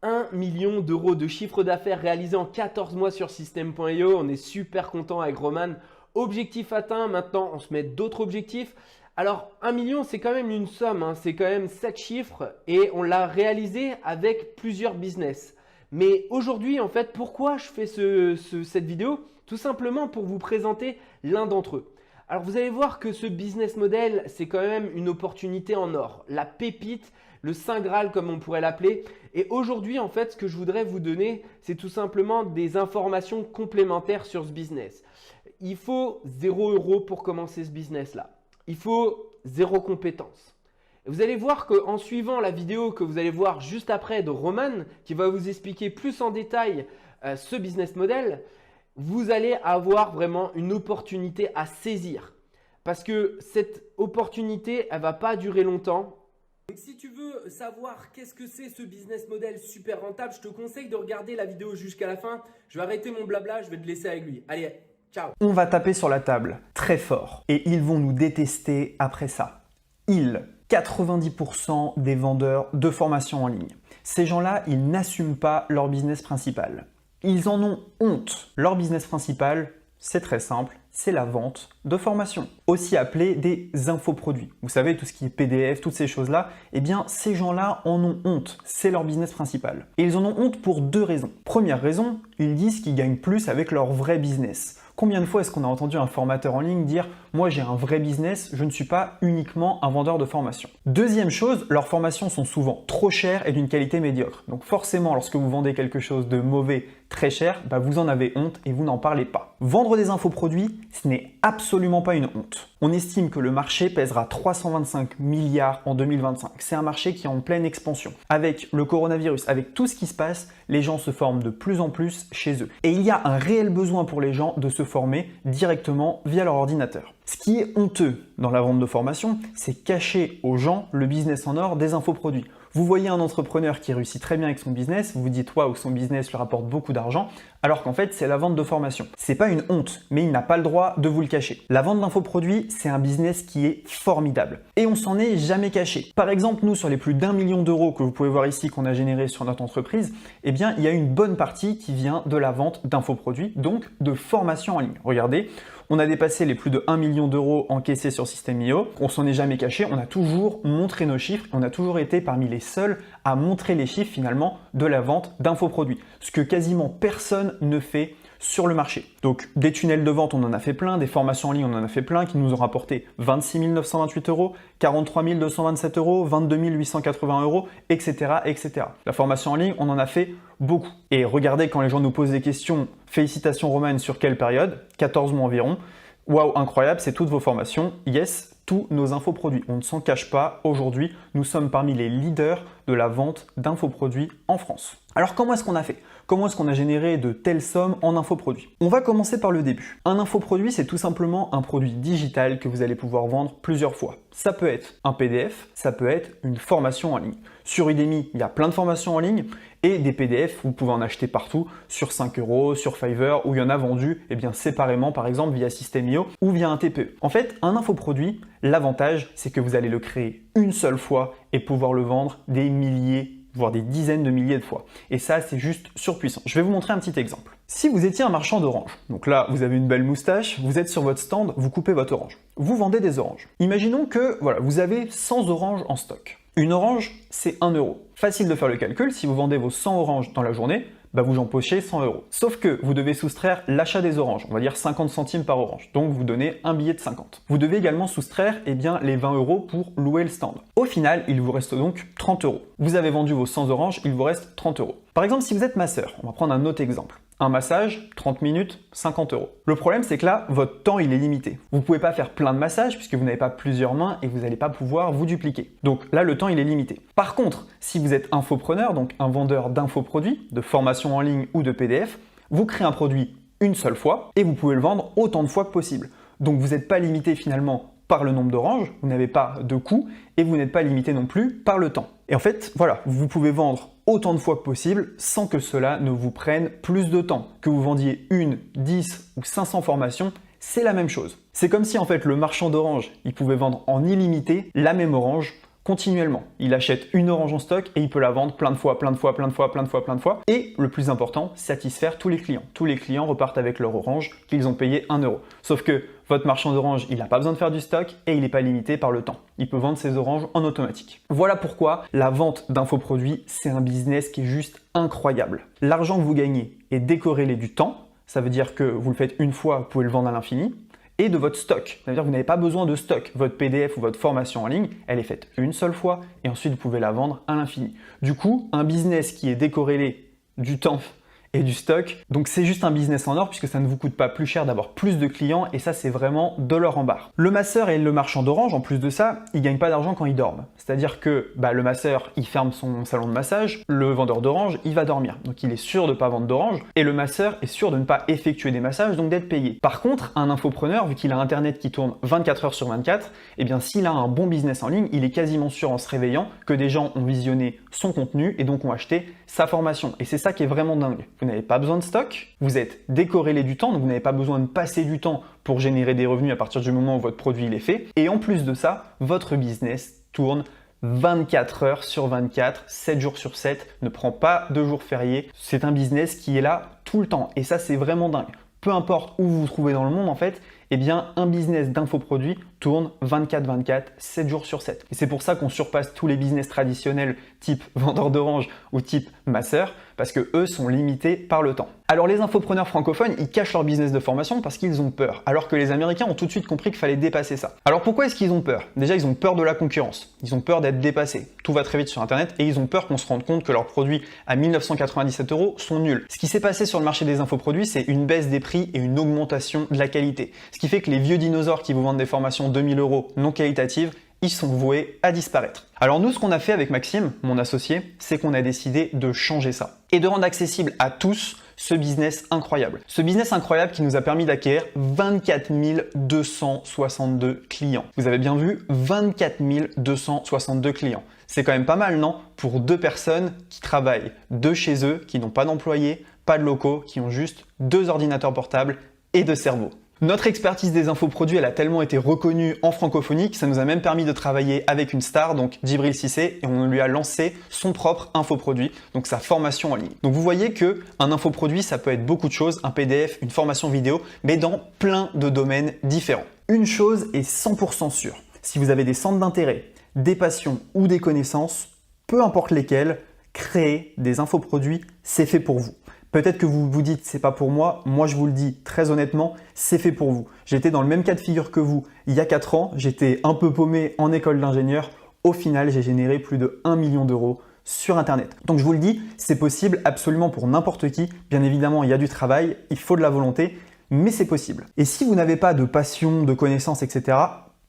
1 million d'euros de chiffre d'affaires réalisé en 14 mois sur System.io. On est super content avec Roman. Objectif atteint, maintenant on se met d'autres objectifs. Alors 1 million c'est quand même une somme, c'est quand même 7 chiffres et on l'a réalisé avec plusieurs business. Mais aujourd'hui en fait pourquoi je fais cette vidéo? Tout simplement pour vous présenter l'un d'entre eux. Alors vous allez voir que ce business model c'est quand même une opportunité en or, la pépite, le saint graal comme on pourrait l'appeler. Et aujourd'hui en fait ce que je voudrais vous donner c'est tout simplement des informations complémentaires sur ce business. Il faut 0 € pour commencer ce business là. Il faut 0 compétence. Vous allez voir qu'en suivant la vidéo que vous allez voir juste après de Roman, qui va vous expliquer plus en détail ce business model, vous allez avoir vraiment une opportunité à saisir. Parce que cette opportunité, elle ne va pas durer longtemps. Donc si tu veux savoir qu'est-ce que c'est ce business model super rentable, je te conseille de regarder la vidéo jusqu'à la fin. Je vais arrêter mon blabla, je vais te laisser avec lui. Allez, ciao. On va taper sur la table très fort et ils vont nous détester après ça. 90% des vendeurs de formation en ligne. Ces gens-là, ils n'assument pas leur business principal. Ils en ont honte. Leur business principal, c'est très simple, c'est la vente de formation, aussi appelée des infoproduits. Vous savez, tout ce qui est PDF, toutes ces choses-là, eh bien, ces gens-là en ont honte. C'est leur business principal. Et ils en ont honte pour 2 raisons. Première raison, ils disent qu'ils gagnent plus avec leur vrai business. Combien de fois est-ce qu'on a entendu un formateur en ligne dire « Moi, j'ai un vrai business, je ne suis pas uniquement un vendeur de formation ». Deuxième chose, leurs formations sont souvent trop chères et d'une qualité médiocre. Donc forcément, lorsque vous vendez quelque chose de mauvais, très cher, vous en avez honte et vous n'en parlez pas. Vendre des infoproduits, ce n'est absolument pas une honte. On estime que le marché pèsera 325 milliards en 2025. C'est un marché qui est en pleine expansion. Avec le coronavirus, avec tout ce qui se passe, les gens se forment de plus en plus chez eux. Et il y a un réel besoin pour les gens de se former directement via leur ordinateur. Ce qui est honteux dans la vente de formation, c'est cacher aux gens le business en or des infoproduits. Vous voyez un entrepreneur qui réussit très bien avec son business, vous vous dites waouh, son business lui rapporte beaucoup d'argent, alors qu'en fait c'est la vente de formation. C'est pas une honte, mais il n'a pas le droit de vous le cacher. La vente d'infoproduits, c'est un business qui est formidable et on s'en est jamais caché. Par exemple, nous sur les plus d'1 million d'euros que vous pouvez voir ici qu'on a généré sur notre entreprise, eh bien il y a une bonne partie qui vient de la vente d'infoproduits, donc de formation en ligne. Regardez, on a dépassé les plus de 1 million d'euros encaissés sur System.io. On s'en est jamais caché, on a toujours montré nos chiffres, on a toujours été parmi les seuls à montrer les chiffres finalement de la vente d'infoproduits. Ce que quasiment personne ne fait sur le marché. Donc des tunnels de vente, on en a fait plein, des formations en ligne, on en a fait plein qui nous ont rapporté 26 928 €, 43 227 €, 22 880 €, etc., etc. La formation en ligne, on en a fait beaucoup. Et regardez quand les gens nous posent des questions, félicitations Roman, sur quelle période? 14 mois environ. Waouh, incroyable, c'est toutes vos formations. Yes, tous nos infoproduits. On ne s'en cache pas, aujourd'hui, nous sommes parmi les leaders de la vente d'infoproduits en France. Alors comment est-ce qu'on a fait? Comment est-ce qu'on a généré de telles sommes en infoproduits? On va commencer par le début. Un infoproduit, c'est tout simplement un produit digital que vous allez pouvoir vendre plusieurs fois. Ça peut être un PDF, ça peut être une formation en ligne. Sur Udemy, il y a plein de formations en ligne et des PDF, vous pouvez en acheter partout, sur 5 €, sur Fiverr, où il y en a vendu séparément, par exemple via System.io ou via un TPE. En fait, un infoproduit, l'avantage, c'est que vous allez le créer une seule fois et pouvoir le vendre des milliers, voire des dizaines de milliers de fois. Et ça, c'est juste surpuissant. Je vais vous montrer un petit exemple. Si vous étiez un marchand d'oranges, donc là, vous avez une belle moustache, vous êtes sur votre stand, vous coupez votre orange. Vous vendez des oranges. Imaginons que voilà, vous avez 100 oranges en stock. Une orange, c'est 1 €. Facile de faire le calcul, si vous vendez vos 100 oranges dans la journée, vous empochez 100 €. Sauf que vous devez soustraire l'achat des oranges, on va dire 50 centimes par orange, donc vous donnez un billet de 50. Vous devez également soustraire les 20 € pour louer le stand. Au final, il vous reste donc 30 €. Vous avez vendu vos 100 oranges, il vous reste 30 €. Par exemple, si vous êtes masseur, on va prendre un autre exemple. Un massage, 30 minutes, 50 €. Le problème, c'est que là, votre temps, il est limité. Vous ne pouvez pas faire plein de massages puisque vous n'avez pas plusieurs mains et vous n'allez pas pouvoir vous dupliquer. Donc là, le temps, il est limité. Par contre, si vous êtes infopreneur, donc un vendeur d'infoproduits, de formation en ligne ou de PDF, vous créez un produit une seule fois et vous pouvez le vendre autant de fois que possible. Donc vous n'êtes pas limité finalement par le nombre d'oranges, vous n'avez pas de coût et vous n'êtes pas limité non plus par le temps. Et en fait, voilà, vous pouvez vendre autant de fois que possible sans que cela ne vous prenne plus de temps. Que vous vendiez 1, 10 ou 500 formations, c'est la même chose. C'est comme si en fait le marchand d'oranges, il pouvait vendre en illimité la même orange continuellement. Il achète une orange en stock et il peut la vendre plein de fois. Et le plus important, satisfaire tous les clients. Tous les clients repartent avec leur orange qu'ils ont payé 1 euro. Sauf que votre marchand d'oranges, il n'a pas besoin de faire du stock et il n'est pas limité par le temps. Il peut vendre ses oranges en automatique. Voilà pourquoi la vente d'infoproduits, c'est un business qui est juste incroyable. L'argent que vous gagnez est décorrélé du temps. Ça veut dire que vous le faites une fois, vous pouvez le vendre à l'infini. Et de votre stock. Ça veut dire que vous n'avez pas besoin de stock. Votre PDF ou votre formation en ligne, elle est faite une seule fois et ensuite vous pouvez la vendre à l'infini. Du coup, un business qui est décorrélé du temps et du stock, donc c'est juste un business en or puisque ça ne vous coûte pas plus cher d'avoir plus de clients et ça c'est vraiment de l'or en barre. Le masseur et le marchand d'orange, en plus de ça, ils gagnent pas d'argent quand ils dorment. C'est-à-dire que le masseur, il ferme son salon de massage, le vendeur d'orange, il va dormir. Donc il est sûr de ne pas vendre d'orange et le masseur est sûr de ne pas effectuer des massages, donc d'être payé. Par contre, un infopreneur, vu qu'il a Internet qui tourne 24 heures sur 24, eh bien s'il a un bon business en ligne, il est quasiment sûr en se réveillant que des gens ont visionné son contenu et donc ont acheté sa formation. Et c'est ça qui est vraiment dingue. Vous n'avez pas besoin de stock, vous êtes décorrélé du temps, donc vous n'avez pas besoin de passer du temps pour générer des revenus à partir du moment où votre produit il est fait. Et en plus de ça, votre business tourne 24 heures sur 24, 7 jours sur 7, ne prend pas de jours fériés. C'est un business qui est là tout le temps et ça c'est vraiment dingue. Peu importe où vous vous trouvez dans le monde en fait, eh bien un business d'infoproduits tourne 24/24, 7 jours sur 7. Et c'est pour ça qu'on surpasse tous les business traditionnels type vendeur d'orange ou type masseur, parce que eux sont limités par le temps. Alors les infopreneurs francophones, ils cachent leur business de formation parce qu'ils ont peur, alors que les Américains ont tout de suite compris qu'il fallait dépasser ça. Alors pourquoi est-ce qu'ils ont peur? Déjà, ils ont peur de la concurrence, ils ont peur d'être dépassés. Tout va très vite sur Internet et ils ont peur qu'on se rende compte que leurs produits à 1997 € sont nuls. Ce qui s'est passé sur le marché des infoproduits, c'est une baisse des prix et une augmentation de la qualité. Ce qui fait que les vieux dinosaures qui vous vendent des formations 2000 € non qualitatives, ils sont voués à disparaître. Alors nous, ce qu'on a fait avec Maxime, mon associé, c'est qu'on a décidé de changer ça et de rendre accessible à tous ce business incroyable. Ce business incroyable qui nous a permis d'acquérir 24 262 clients. Vous avez bien vu, 24 262 clients. C'est quand même pas mal, non? Pour deux personnes qui travaillent de chez eux, qui n'ont pas d'employés, pas de locaux, qui ont juste 2 ordinateurs portables et 2 cerveaux. Notre expertise des infoproduits, elle a tellement été reconnue en francophonie que ça nous a même permis de travailler avec une star, donc Djibril Cissé, et on lui a lancé son propre infoproduit, donc sa formation en ligne. Donc vous voyez que un infoproduit, ça peut être beaucoup de choses, un PDF, une formation vidéo, mais dans plein de domaines différents. Une chose est 100% sûre, si vous avez des centres d'intérêt, des passions ou des connaissances, peu importe lesquelles, créer des infoproduits, c'est fait pour vous. Peut-être que vous vous dites c'est pas pour moi, moi je vous le dis très honnêtement, c'est fait pour vous. J'étais dans le même cas de figure que vous il y a 4 ans, j'étais un peu paumé en école d'ingénieur, au final j'ai généré plus de 1 million d'euros sur Internet. Donc je vous le dis, c'est possible absolument pour n'importe qui, bien évidemment il y a du travail, il faut de la volonté, mais c'est possible. Et si vous n'avez pas de passion, de connaissances, etc.,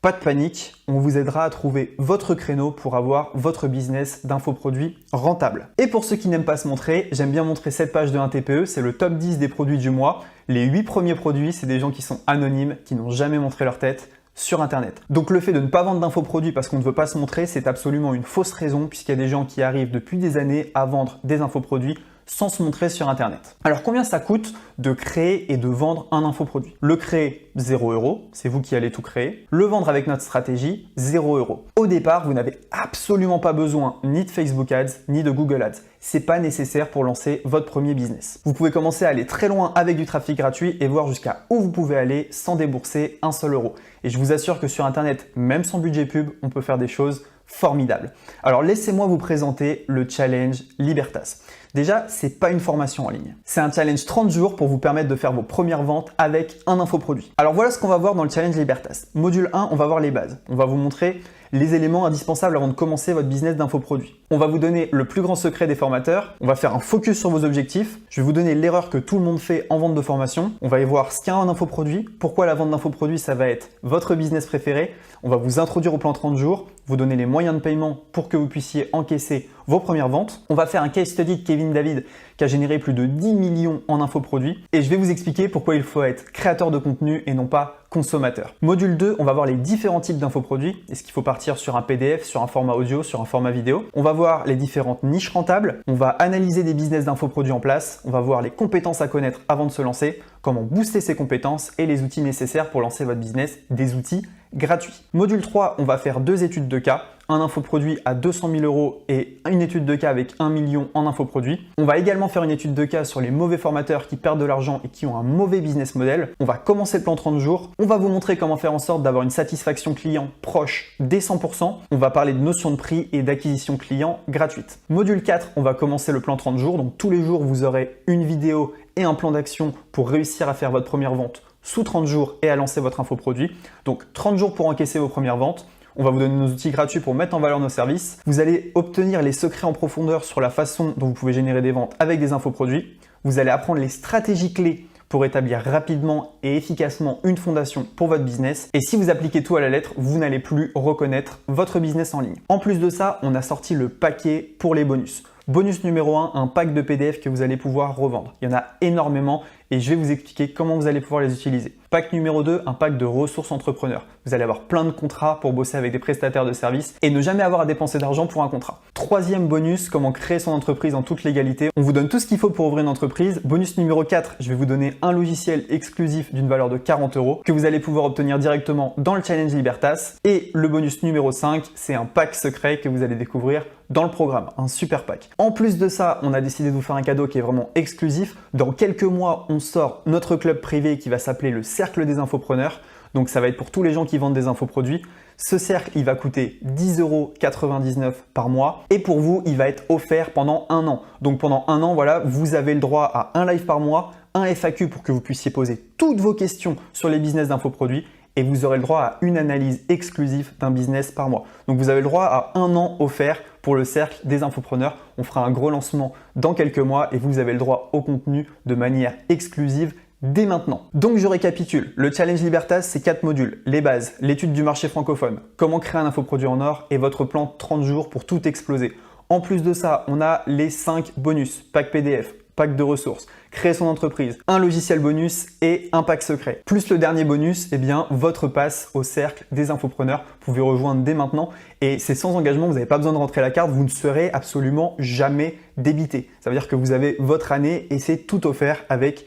pas de panique, on vous aidera à trouver votre créneau pour avoir votre business d'infoproduits rentable. Et pour ceux qui n'aiment pas se montrer, j'aime bien montrer cette page de 1TPE, c'est le top 10 des produits du mois. Les 8 premiers produits, c'est des gens qui sont anonymes, qui n'ont jamais montré leur tête sur Internet. Donc le fait de ne pas vendre d'infoproduits parce qu'on ne veut pas se montrer, c'est absolument une fausse raison puisqu'il y a des gens qui arrivent depuis des années à vendre des infoproduits sans se montrer sur Internet. Alors combien ça coûte de créer et de vendre un infoproduit? Le créer, 0 €, c'est vous qui allez tout créer. Le vendre avec notre stratégie, 0 €. Au départ, vous n'avez absolument pas besoin ni de Facebook Ads, ni de Google Ads. C'est pas nécessaire pour lancer votre premier business. Vous pouvez commencer à aller très loin avec du trafic gratuit et voir jusqu'à où vous pouvez aller sans débourser un seul euro. Et je vous assure que sur Internet, même sans budget pub, on peut faire des choses formidables. Alors laissez-moi vous présenter le challenge Libertas. Déjà, c'est pas une formation en ligne. C'est un challenge 30 jours pour vous permettre de faire vos premières ventes avec un infoproduit. Alors voilà ce qu'on va voir dans le challenge Libertas. Module 1, on va voir les bases. On va vous montrer les éléments indispensables avant de commencer votre business d'infoproduit. On va vous donner le plus grand secret des formateurs. On va faire un focus sur vos objectifs. Je vais vous donner l'erreur que tout le monde fait en vente de formation. On va y voir ce qu'est un infoproduit, pourquoi la vente d'infoproduit, ça va être votre business préféré. On va vous introduire au plan 30 jours, vous donner les moyens de paiement pour que vous puissiez encaisser vos premières ventes. On va faire un case study de Kevin David qui a généré plus de 10 millions en infoproduits et je vais vous expliquer pourquoi il faut être créateur de contenu et non pas consommateur. Module 2, on va voir les différents types d'infoproduits. Est-ce qu'il faut partir sur un PDF, sur un format audio, sur un format vidéo? On va voir les différentes niches rentables. On va analyser des business d'infoproduits en place. On va voir les compétences à connaître avant de se lancer, comment booster ses compétences et les outils nécessaires pour lancer votre business, des outils gratuits. Module 3, on va faire 2 études de cas. un infoproduit à 200 000 € et une étude de cas avec 1 million en infoproduit. On va également faire une étude de cas sur les mauvais formateurs qui perdent de l'argent et qui ont un mauvais business model. On va commencer le plan 30 jours. On va vous montrer comment faire en sorte d'avoir une satisfaction client proche des 100%. On va parler de notion de prix et d'acquisition client gratuite. Module 4, on va commencer le plan 30 jours. Donc tous les jours, vous aurez une vidéo et un plan d'action pour réussir à faire votre première vente sous 30 jours et à lancer votre infoproduit. Donc 30 jours pour encaisser vos premières ventes. On va vous donner nos outils gratuits pour mettre en valeur nos services. Vous allez obtenir les secrets en profondeur sur la façon dont vous pouvez générer des ventes avec des infoproduits. Vous allez apprendre les stratégies clés pour établir rapidement et efficacement une fondation pour votre business. Et si vous appliquez tout à la lettre, vous n'allez plus reconnaître votre business en ligne. En plus de ça, on a sorti le paquet pour les bonus. Bonus numéro 1, un pack de PDF que vous allez pouvoir revendre. Il y en a énormément et je vais vous expliquer comment vous allez pouvoir les utiliser. Pack numéro 2, un pack de ressources entrepreneurs. Vous allez avoir plein de contrats pour bosser avec des prestataires de services et ne jamais avoir à dépenser d'argent pour un contrat. Troisième bonus, comment créer son entreprise en toute légalité. On vous donne tout ce qu'il faut pour ouvrir une entreprise. Bonus numéro 4, je vais vous donner un logiciel exclusif d'une valeur de 40 € que vous allez pouvoir obtenir directement dans le Challenge Libertas. Et le bonus numéro 5, c'est un pack secret que vous allez découvrir dans le programme, un super pack. En plus de ça, on a décidé de vous faire un cadeau qui est vraiment exclusif. Dans quelques mois, on sort notre club privé qui va s'appeler le Cercle des Infopreneurs. Donc ça va être pour tous les gens qui vendent des infoproduits. Ce cercle, il va coûter 10,99 € par mois et pour vous, il va être offert pendant un an. Donc pendant un an, voilà, vous avez le droit à un live par mois, un FAQ pour que vous puissiez poser toutes vos questions sur les business d'infoproduits et vous aurez le droit à une analyse exclusive d'un business par mois. Donc vous avez le droit à un an offert pour le cercle des infopreneurs. On fera un gros lancement dans quelques mois et vous avez le droit au contenu de manière exclusive dès maintenant. Donc je récapitule, le Challenge Libertas, c'est 4 modules, les bases, l'étude du marché francophone, comment créer un infoproduit en or et votre plan 30 jours pour tout exploser. En plus de ça, on a les 5 bonus, pack PDF, pack de ressources, créer son entreprise, un logiciel bonus et un pack secret. Plus le dernier bonus, eh bien, votre passe au cercle des infopreneurs. Vous pouvez rejoindre dès maintenant et c'est sans engagement, vous n'avez pas besoin de rentrer la carte, vous ne serez absolument jamais débité. Ça veut dire que vous avez votre année et c'est tout offert avec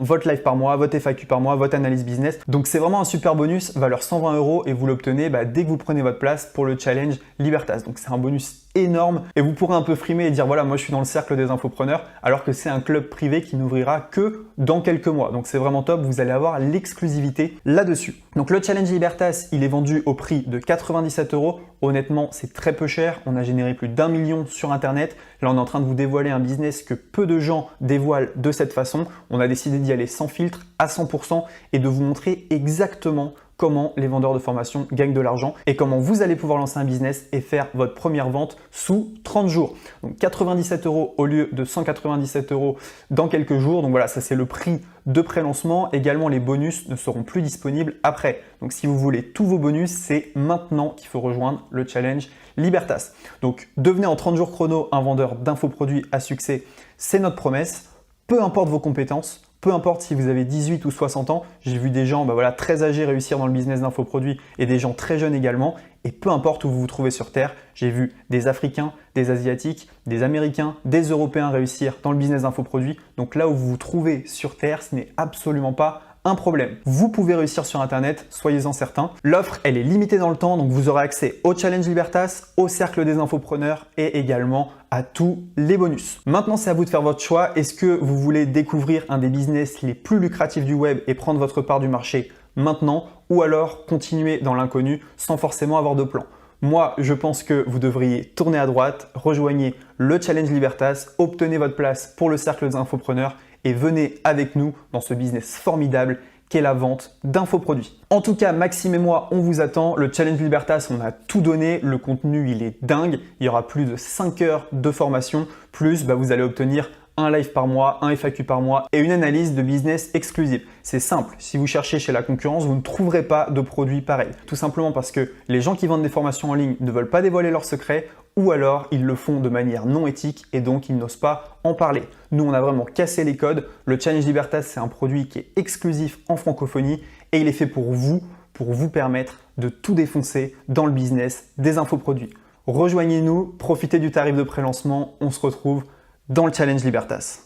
votre live par mois, votre FAQ par mois, votre analyse business. Donc c'est vraiment un super bonus, valeur 120 € et vous l'obtenez dès que vous prenez votre place pour le Challenge Libertas. Donc c'est un bonus énorme et vous pourrez un peu frimer et dire voilà, moi je suis dans le cercle des infopreneurs alors que c'est un club privé qui n'ouvrira que dans quelques mois. Donc c'est vraiment top, vous allez avoir l'exclusivité là-dessus. Donc le Challenge Libertas, il est vendu au prix de 97 €. Honnêtement, c'est très peu cher. On a généré plus d'1 million sur Internet. Là, on est en train de vous dévoiler un business que peu de gens dévoilent de cette façon. On a décidé d'y aller sans filtre, à 100% et de vous montrer exactement comment les vendeurs de formation gagnent de l'argent et comment vous allez pouvoir lancer un business et faire votre première vente sous 30 jours. Donc 97 € au lieu de 197 € dans quelques jours. Donc voilà, ça c'est le prix de pré-lancement. Également, les bonus ne seront plus disponibles après. Donc si vous voulez tous vos bonus, c'est maintenant qu'il faut rejoindre le Challenge Libertas. Donc devenez en 30 jours chrono un vendeur d'infoproduits à succès, c'est notre promesse. Peu importe vos compétences, peu importe si vous avez 18 ou 60 ans, j'ai vu des gens très âgés réussir dans le business d'infoproduits et des gens très jeunes également. Et peu importe où vous vous trouvez sur Terre, j'ai vu des Africains, des Asiatiques, des Américains, des Européens réussir dans le business d'infoproduits. Donc là où vous vous trouvez sur Terre, ce n'est absolument pas un problème. Vous pouvez réussir sur Internet, soyez-en certains. L'offre, elle est limitée dans le temps, donc vous aurez accès au Challenge Libertas, au Cercle des Infopreneurs et également à tous les bonus. Maintenant, c'est à vous de faire votre choix. Est-ce que vous voulez découvrir un des business les plus lucratifs du web et prendre votre part du marché maintenant ou alors continuer dans l'inconnu sans forcément avoir de plan? Moi, je pense que vous devriez tourner à droite, rejoignez le Challenge Libertas, obtenez votre place pour le Cercle des Infopreneurs et venez avec nous dans ce business formidable qu'est la vente d'infoproduits. En tout cas, Maxime et moi, on vous attend. Le Challenge Libertas, on a tout donné. Le contenu, il est dingue. Il y aura plus de 5 heures de formation. Plus, vous allez obtenir un live par mois, un FAQ par mois et une analyse de business exclusive. C'est simple, si vous cherchez chez la concurrence, vous ne trouverez pas de produits pareils. Tout simplement parce que les gens qui vendent des formations en ligne ne veulent pas dévoiler leurs secrets ou alors ils le font de manière non éthique et donc ils n'osent pas en parler. Nous, on a vraiment cassé les codes. Le Challenge Libertas, c'est un produit qui est exclusif en francophonie et il est fait pour vous permettre de tout défoncer dans le business des infoproduits. Rejoignez-nous, profitez du tarif de pré-lancement, on se retrouve dans le Challenge Libertas.